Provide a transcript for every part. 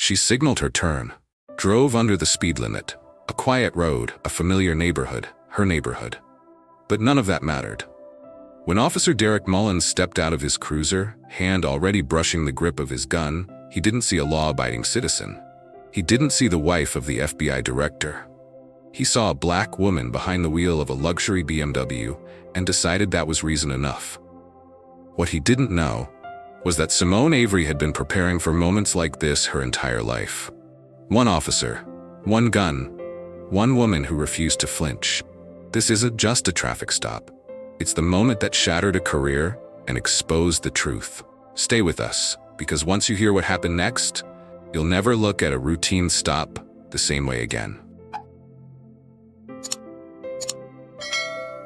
She signaled her turn, drove under the speed limit. A quiet road, a familiar neighborhood, her neighborhood. But none of that mattered. When Officer Derek Mullins stepped out of his cruiser, hand already brushing the grip of his gun, he didn't see a law-abiding citizen. He didn't see the wife of the FBI director. He saw a black woman behind the wheel of a luxury BMW and decided that was reason enough. What he didn't know was that Simone Avery had been preparing for moments like this her entire life. One officer, one gun, one woman who refused to flinch. This isn't just a traffic stop. It's the moment that shattered a career and exposed the truth. Stay with us, because once you hear what happened next, you'll never look at a routine stop the same way again.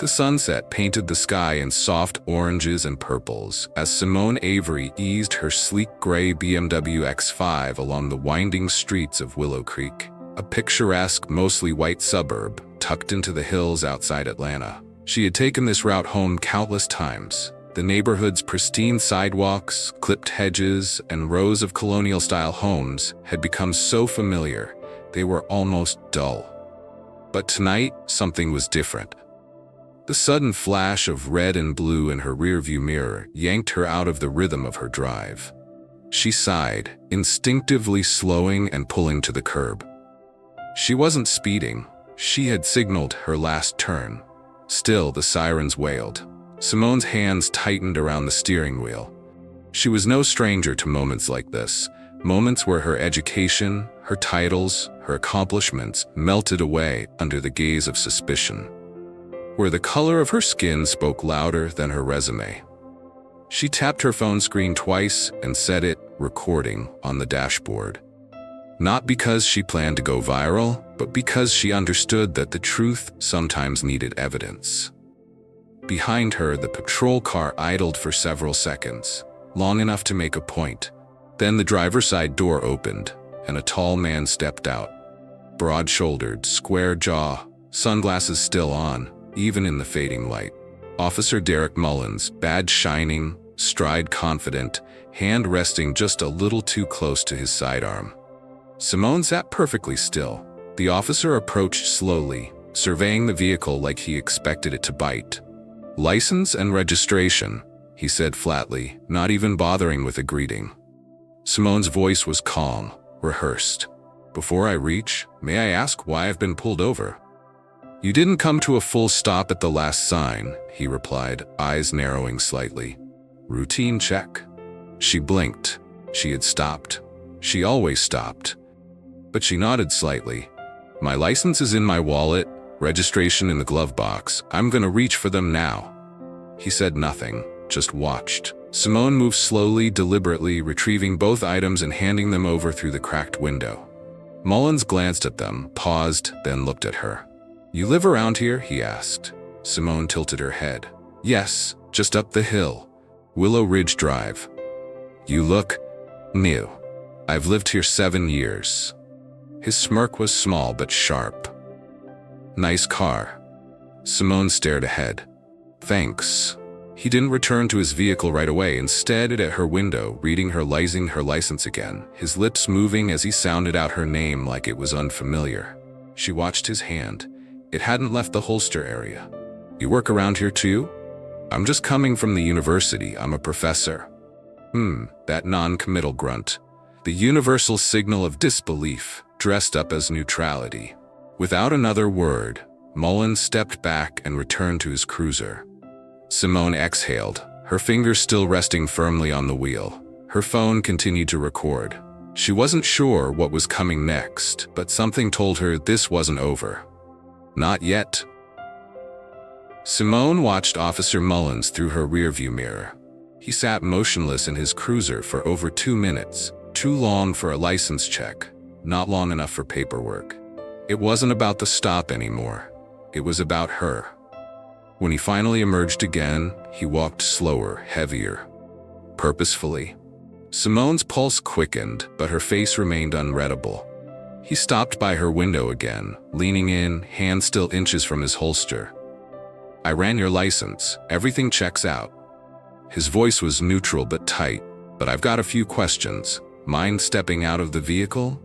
The sunset painted the sky in soft oranges and purples as Simone Avery eased her sleek gray BMW X5 along the winding streets of Willow Creek, a picturesque, mostly white suburb tucked into the hills outside Atlanta. She had taken this route home countless times. The neighborhood's pristine sidewalks, clipped hedges, and rows of colonial-style homes had become so familiar, they were almost dull. But tonight, something was different. The sudden flash of red and blue in her rearview mirror yanked her out of the rhythm of her drive. She sighed, instinctively slowing and pulling to the curb. She wasn't speeding. She had signaled her last turn. Still, the sirens wailed. Simone's hands tightened around the steering wheel. She was no stranger to moments like this, moments where her education, her titles, her accomplishments melted away under the gaze of suspicion, where the color of her skin spoke louder than her resume. She tapped her phone screen twice and set it, recording, on the dashboard. Not because she planned to go viral, but because she understood that the truth sometimes needed evidence. Behind her, the patrol car idled for several seconds, long enough to make a point. Then the driver's side door opened, and a tall man stepped out. Broad-shouldered, square jaw, sunglasses still on, even in the fading light. Officer Derek Mullins, badge shining, stride confident, hand resting just a little too close to his sidearm. Simone sat perfectly still. The officer approached slowly, surveying the vehicle like he expected it to bite. "License and registration," he said flatly, not even bothering with a greeting. Simone's voice was calm, rehearsed. "Before I reach, may I ask why I've been pulled over?" "You didn't come to a full stop at the last sign," he replied, eyes narrowing slightly. "Routine check." She blinked. She had stopped. She always stopped. But she nodded slightly. "My license is in my wallet, registration in the glove box. I'm gonna reach for them now." He said nothing, just watched. Simone moved slowly, deliberately, retrieving both items and handing them over through the cracked window. Mullins glanced at them, paused, then looked at her. "You live around here?" he asked. Simone tilted her head. "Yes, just up the hill. Willow Ridge Drive." "You look new." "I've lived here 7 years." His smirk was small but sharp. "Nice car." Simone stared ahead. "Thanks." He didn't return to his vehicle right away, instead at her window, reading her license again, his lips moving as he sounded out her name like it was unfamiliar. She watched his hand. It hadn't left the holster area. "You work around here too?" "I'm just coming from the university. I'm a professor." That non-committal grunt. The universal signal of disbelief, dressed up as neutrality. Without another word, Mullins stepped back and returned to his cruiser. Simone exhaled, her fingers still resting firmly on the wheel. Her phone continued to record. She wasn't sure what was coming next, but something told her this wasn't over. Not yet. Simone watched Officer Mullins through her rearview mirror. He sat motionless in his cruiser for over 2 minutes, too long for a license check, not long enough for paperwork. It wasn't about the stop anymore. It was about her. When he finally emerged again, he walked slower, heavier, purposefully. Simone's pulse quickened, but her face remained unreadable. He stopped by her window again, leaning in, hand still inches from his holster. "I ran your license. Everything checks out." His voice was neutral but tight. "But I've got a few questions. Mind stepping out of the vehicle?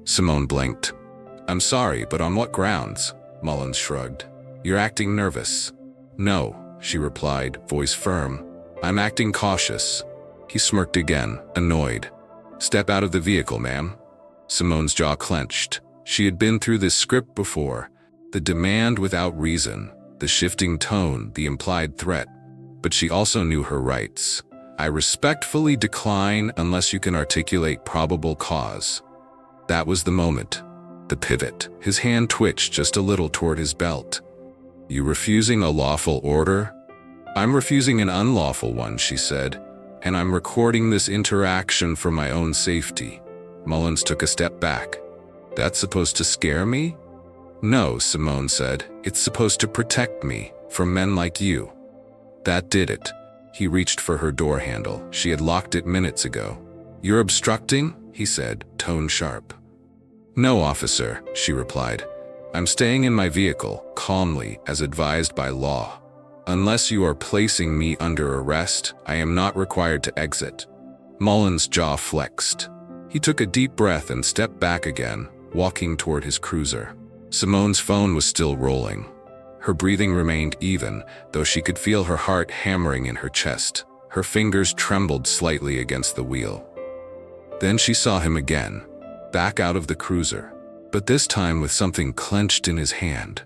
Simone blinked. I'm sorry, but on what grounds? Mullins shrugged. You're acting nervous. No, she replied, voice firm. I'm acting cautious. He smirked again, annoyed. Step out of the vehicle, ma'am. Simone's jaw clenched. She had been through this script before. The demand without reason, the shifting tone, the implied threat. But she also knew her rights. I respectfully decline unless you can articulate probable cause. That was the moment. The pivot. His hand twitched just a little toward his belt. You refusing a lawful order? I'm refusing an unlawful one, she said, and I'm recording this interaction for my own safety. Mullins took a step back. That's supposed to scare me? No, Simone said. It's supposed to protect me from men like you. That did it. He reached for her door handle. She had locked it minutes ago. You're obstructing? He said, tone sharp. No, officer, she replied. I'm staying in my vehicle, calmly, as advised by law. Unless you are placing me under arrest, I am not required to exit. Mullins' jaw flexed. He took a deep breath and stepped back again, walking toward his cruiser. Simone's phone was still rolling. Her breathing remained even, though she could feel her heart hammering in her chest. Her fingers trembled slightly against the wheel. Then she saw him again, back out of the cruiser, but this time with something clenched in his hand.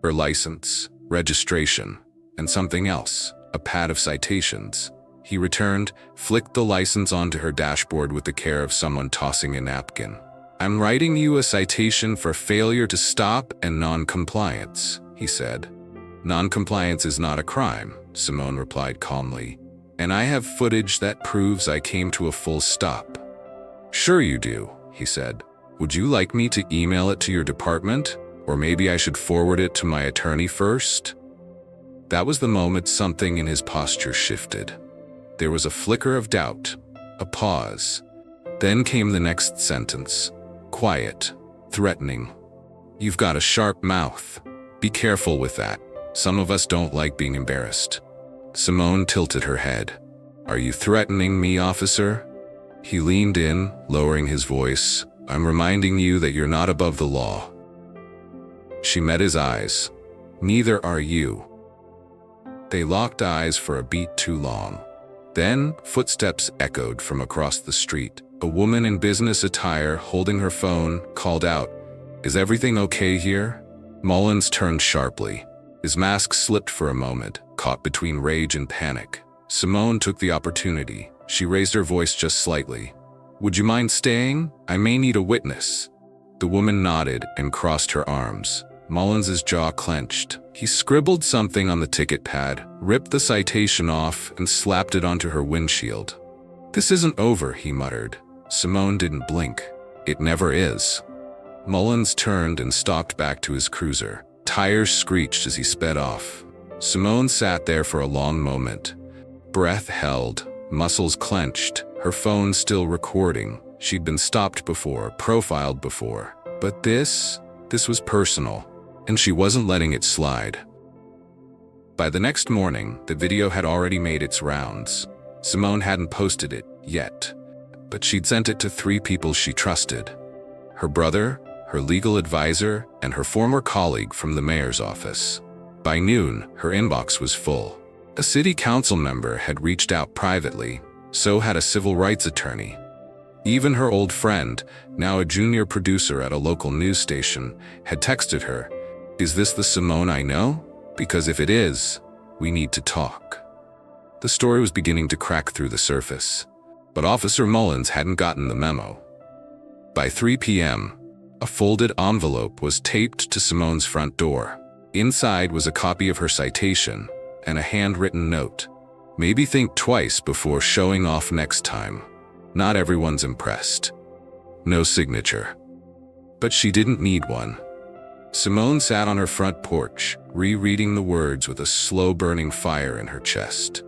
Her license, registration, and something else, a pad of citations. He returned, flicked the license onto her dashboard with the care of someone tossing a napkin. I'm writing you a citation for failure to stop and non-compliance, he said. Non-compliance is not a crime, Simone replied calmly, and I have footage that proves I came to a full stop. Sure you do, he said. Would you like me to email it to your department? Or maybe I should forward it to my attorney first? That was the moment something in his posture shifted. There was a flicker of doubt, a pause. Then came the next sentence. Quiet, threatening. You've got a sharp mouth. Be careful with that. Some of us don't like being embarrassed. Simone tilted her head. Are you threatening me, officer? He leaned in, lowering his voice. I'm reminding you that you're not above the law. She met his eyes. Neither are you. They locked eyes for a beat too long. Then, footsteps echoed from across the street. A woman in business attire, holding her phone, called out, Is everything okay here? Mullins turned sharply. His mask slipped for a moment, caught between rage and panic. Simone took the opportunity. She raised her voice just slightly. Would you mind staying? I may need a witness. The woman nodded and crossed her arms. Mullins' jaw clenched. He scribbled something on the ticket pad, ripped the citation off, and slapped it onto her windshield. This isn't over, he muttered. Simone didn't blink. It never is. Mullins turned and stalked back to his cruiser. Tires screeched as he sped off. Simone sat there for a long moment. Breath held, muscles clenched, her phone still recording. She'd been stopped before, profiled before. But this was personal, and she wasn't letting it slide. By the next morning, the video had already made its rounds. Simone hadn't posted it yet, but she'd sent it to 3 people she trusted. Her brother, her legal advisor, and her former colleague from the mayor's office. By noon, her inbox was full. A city council member had reached out privately, so had a civil rights attorney. Even her old friend, now a junior producer at a local news station, had texted her, Is this the Simone I know? Because if it is, we need to talk. The story was beginning to crack through the surface, but Officer Mullins hadn't gotten the memo. By 3 p.m., a folded envelope was taped to Simone's front door. Inside was a copy of her citation and a handwritten note. Maybe think twice before showing off next time. Not everyone's impressed. No signature. But she didn't need one. Simone sat on her front porch, rereading the words with a slow-burning fire in her chest.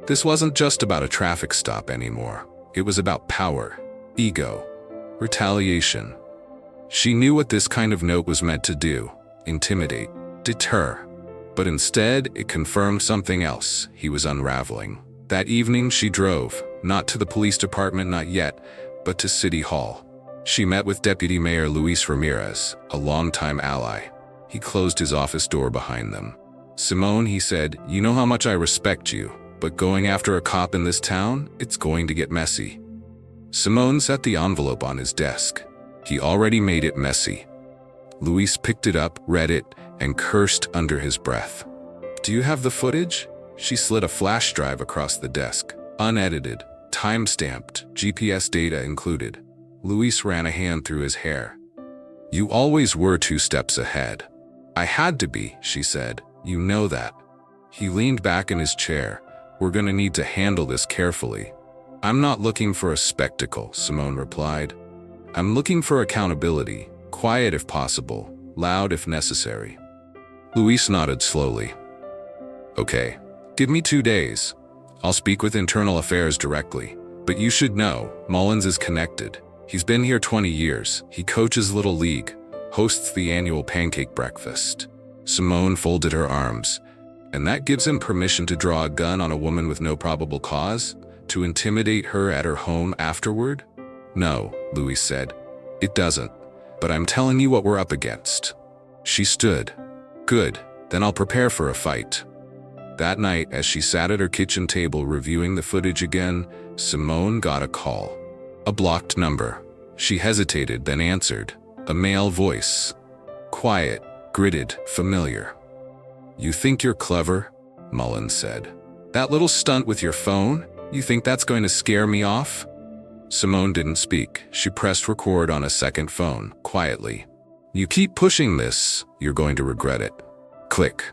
This wasn't just about a traffic stop anymore. It was about power, ego, retaliation. She knew what this kind of note was meant to do: intimidate, deter. But instead, it confirmed something else he was unraveling. That evening she drove, Not to the police department, not yet, but to City Hall. She met with Deputy Mayor Luis Ramirez, a longtime ally. He closed his office door behind them. "Simone," he said, "you know how much I respect you, but going after a cop in this town, it's going to get messy." Simone set the envelope on his desk. He already made it messy. Luis picked it up, read it, and cursed under his breath. "Do you have the footage?" She slid a flash drive across the desk. Unedited, time-stamped, GPS data included. Luis ran a hand through his hair. "You always were 2 steps ahead." "I had to be," she said. "You know that." He leaned back in his chair. "We're gonna need to handle this carefully." "I'm not looking for a spectacle," Simone replied. "I'm looking for accountability, quiet if possible, loud if necessary." Luis nodded slowly. "Okay, give me 2 days. I'll speak with Internal Affairs directly. But you should know, Mullins is connected. He's been here 20 years. He coaches Little League, hosts the annual pancake breakfast." Simone folded her arms. "And that gives him permission to draw a gun on a woman with no probable cause? To intimidate her at her home afterward?" "No," Luis said. "It doesn't. But I'm telling you what we're up against." She stood. "Good, then I'll prepare for a fight." That night, as she sat at her kitchen table reviewing the footage again, Simone got a call. A blocked number. She hesitated, then answered. A male voice. Quiet, gritted, familiar. "You think you're clever?" Mullins said. "That little stunt with your phone? You think that's going to scare me off?" Simone didn't speak. She pressed record on a second phone, quietly. "You keep pushing this, you're going to regret it." Click.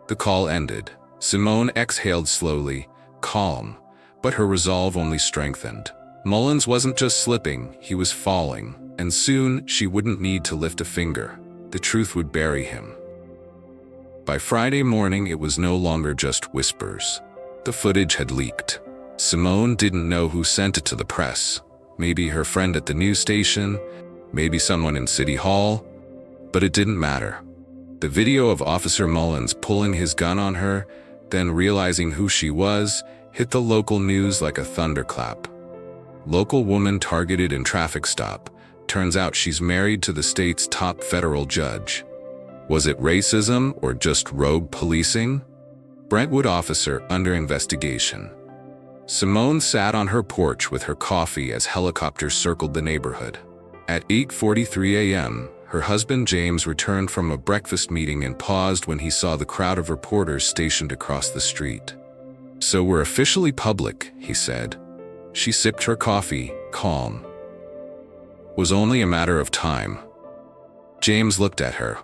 The call ended. Simone exhaled slowly, calm, but her resolve only strengthened. Mullins wasn't just slipping, he was falling, and soon she wouldn't need to lift a finger. The truth would bury him. By Friday morning, it was no longer just whispers. The footage had leaked. Simone didn't know who sent it to the press. Maybe her friend at the news station, maybe someone in City Hall, but it didn't matter. The video of Officer Mullins pulling his gun on her, then realizing who she was, hit the local news like a thunderclap. Local woman targeted in traffic stop. Turns out she's married to the state's top federal judge. Was it racism or just rogue policing? Brentwood officer under investigation. Simone sat on her porch with her coffee as helicopters circled the neighborhood. At 8:43 a.m., her husband James returned from a breakfast meeting and paused when he saw the crowd of reporters stationed across the street. "So we're officially public," he said. She sipped her coffee, calm. Was only a matter of time. James looked at her,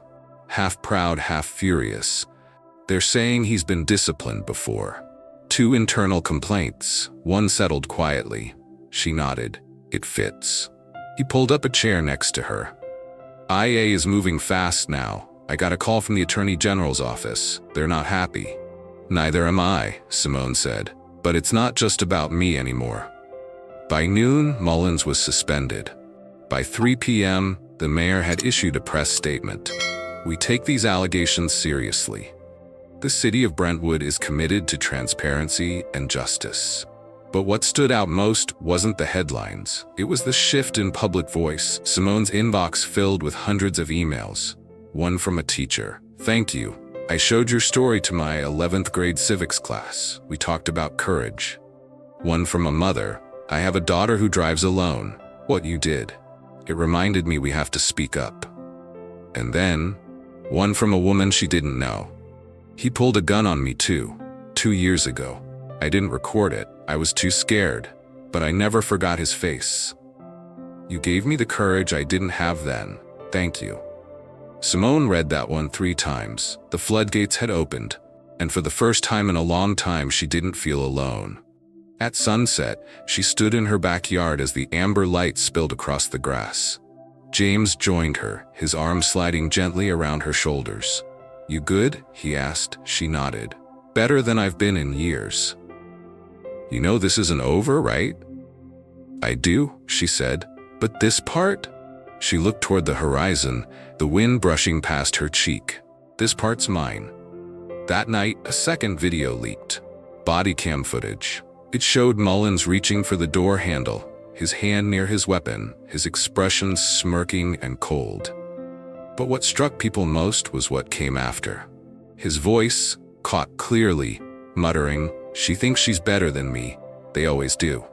half proud, half furious. "They're saying he's been disciplined before. 2 internal complaints, 1 settled quietly." She nodded. "It fits." He pulled up a chair next to her. "IA is moving fast now. I got a call from the Attorney General's office. They're not happy." "Neither am I," Simone said. "But it's not just about me anymore." By noon, Mullins was suspended. By 3 p.m., the mayor had issued a press statement. "We take these allegations seriously. The city of Brentwood is committed to transparency and justice." But what stood out most wasn't the headlines. It was the shift in public voice. Simone's inbox filled with hundreds of emails. One from a teacher. "Thank you. I showed your story to my 11th grade civics class. We talked about courage." One from a mother. "I have a daughter who drives alone. What you did. It reminded me we have to speak up." And then, one from a woman she didn't know. "He pulled a gun on me too, 2 years ago. I didn't record it. I was too scared, but I never forgot his face. You gave me the courage I didn't have then. Thank you." Simone read that one 3 times. The floodgates had opened, and for the first time in a long time, she didn't feel alone. At sunset, she stood in her backyard as the amber light spilled across the grass. James joined her, his arm sliding gently around her shoulders. "You good?" he asked. She nodded. "Better than I've been in years." "You know this isn't over, right?" "I do," she said. "But this part?" She looked toward the horizon, the wind brushing past her cheek. "This part's mine." That night, a second video leaked. Body cam footage. It showed Mullins reaching for the door handle, his hand near his weapon, his expression smirking and cold. But what struck people most was what came after. His voice, caught clearly, muttering, "She thinks she's better than me. They always do."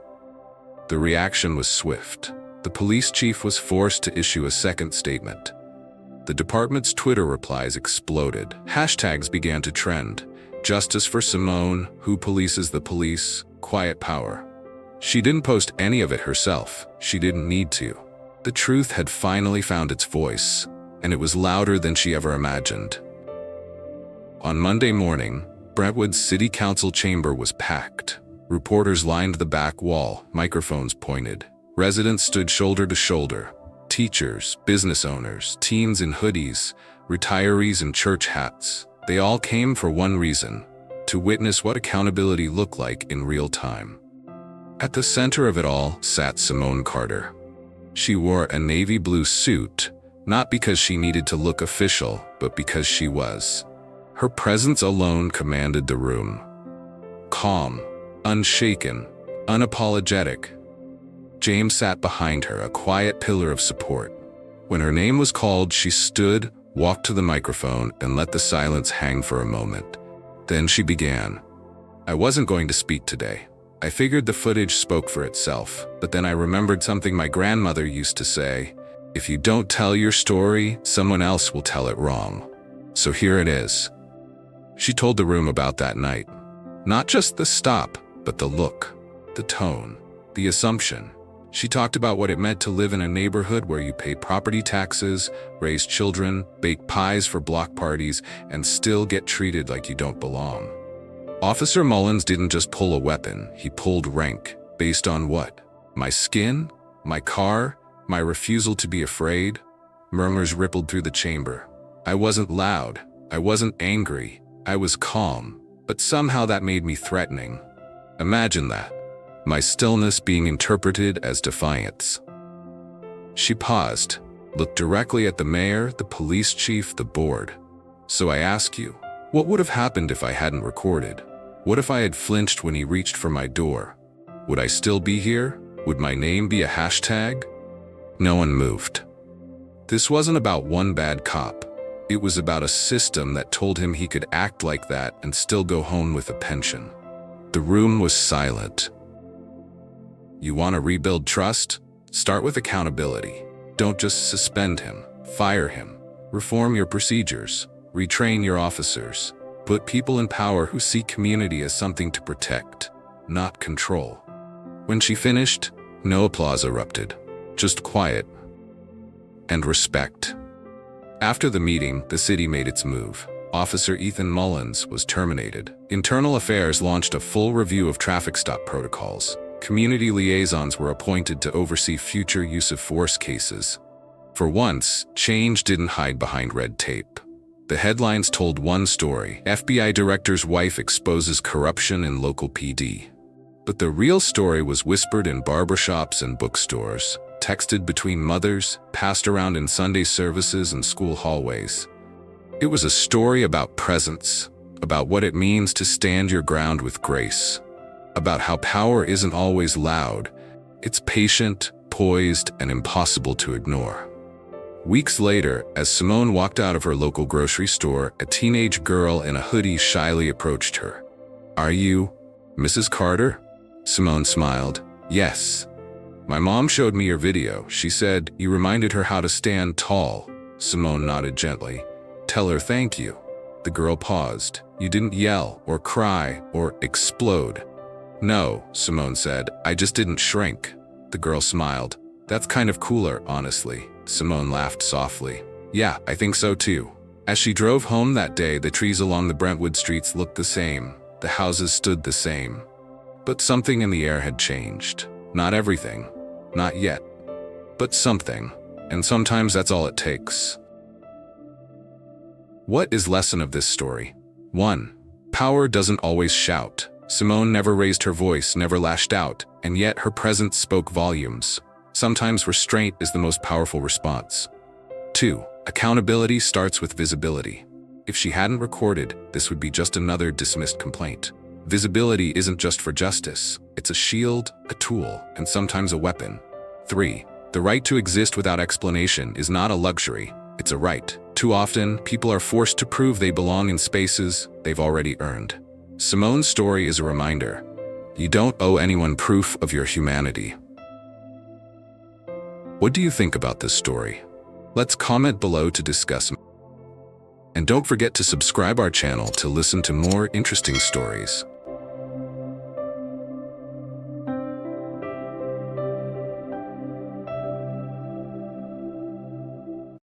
The reaction was swift. The police chief was forced to issue a second statement. The department's Twitter replies exploded. Hashtags began to trend. Justice for Simone, who polices the police, quiet power. She didn't post any of it herself. She didn't need to. The truth had finally found its voice, and it was louder than she ever imagined. On Monday morning, Brentwood's city council chamber was packed. Reporters lined the back wall, microphones pointed. Residents stood shoulder to shoulder. Teachers, business owners, teens in hoodies, retirees in church hats. They all came for one reason: to witness what accountability looked like in real time. At the center of it all sat Simone Carter. She wore a navy blue suit, not because she needed to look official, but because she was. Her presence alone commanded the room. Calm, unshaken, unapologetic. James sat behind her, a quiet pillar of support. When her name was called, she stood, walked to the microphone, and let the silence hang for a moment. Then she began. "I wasn't going to speak today. I figured the footage spoke for itself, but then I remembered something my grandmother used to say. If you don't tell your story, someone else will tell it wrong. So here it is." She told the room about that night. Not just the stop, but the look, the tone, the assumption. She talked about what it meant to live in a neighborhood where you pay property taxes, raise children, bake pies for block parties, and still get treated like you don't belong. Officer Mullins didn't just pull a weapon, he pulled rank. Based on what? My skin? My car? My refusal to be afraid? Murmurs rippled through the chamber. I wasn't loud. I wasn't angry. I was calm. But somehow that made me threatening. Imagine that. My stillness being interpreted as defiance. She paused, looked directly at the mayor, the police chief, the board. "So I ask you, what would have happened if I hadn't recorded? What if I had flinched when he reached for my door? Would I still be here? Would my name be a hashtag?" No one moved. This wasn't about one bad cop. It was about a system that told him he could act like that and still go home with a pension. The room was silent. You want to rebuild trust? Start with accountability. Don't just suspend him, fire him. Reform your procedures, retrain your officers. Put people in power who see community as something to protect, not control. When she finished, no applause erupted, just quiet and respect. After the meeting, the city made its move. Officer Ethan Mullins was terminated. Internal Affairs launched a full review of traffic stop protocols. Community liaisons were appointed to oversee future use of force cases. For once, change didn't hide behind red tape. The headlines told one story: FBI director's wife exposes corruption in local PD. But the real story was whispered in barbershops and bookstores, texted between mothers, passed around in Sunday services and school hallways. It was a story about presence, about what it means to stand your ground with grace, about how power isn't always loud, it's patient, poised, and impossible to ignore. Weeks later, as Simone walked out of her local grocery store, a teenage girl in a hoodie shyly approached her. "Are you Mrs. Carter?" Simone smiled. "Yes. My mom showed me your video. She said you reminded her how to stand tall." Simone nodded gently. "Tell her thank you." The girl paused. "You didn't yell or cry or explode." "No," Simone said. "I just didn't shrink." The girl smiled. "That's kind of cooler, honestly." Simone laughed softly. "Yeah, I think so too." As she drove home that day, the trees along the Brentwood streets looked the same. The houses stood the same. But something in the air had changed. Not everything. Not yet. But something. And sometimes that's all it takes. What is lesson of this story? 1. Power doesn't always shout. Simone never raised her voice, never lashed out, and yet her presence spoke volumes. Sometimes restraint is the most powerful response. 2. Accountability starts with visibility. If she hadn't recorded, this would be just another dismissed complaint. Visibility isn't just for justice. It's a shield, a tool, and sometimes a weapon. 3. The right to exist without explanation is not a luxury. It's a right. Too often, people are forced to prove they belong in spaces they've already earned. Simone's story is a reminder. You don't owe anyone proof of your humanity. What do you think about this story? Let's comment below to discuss. And don't forget to subscribe our channel to listen to more interesting stories.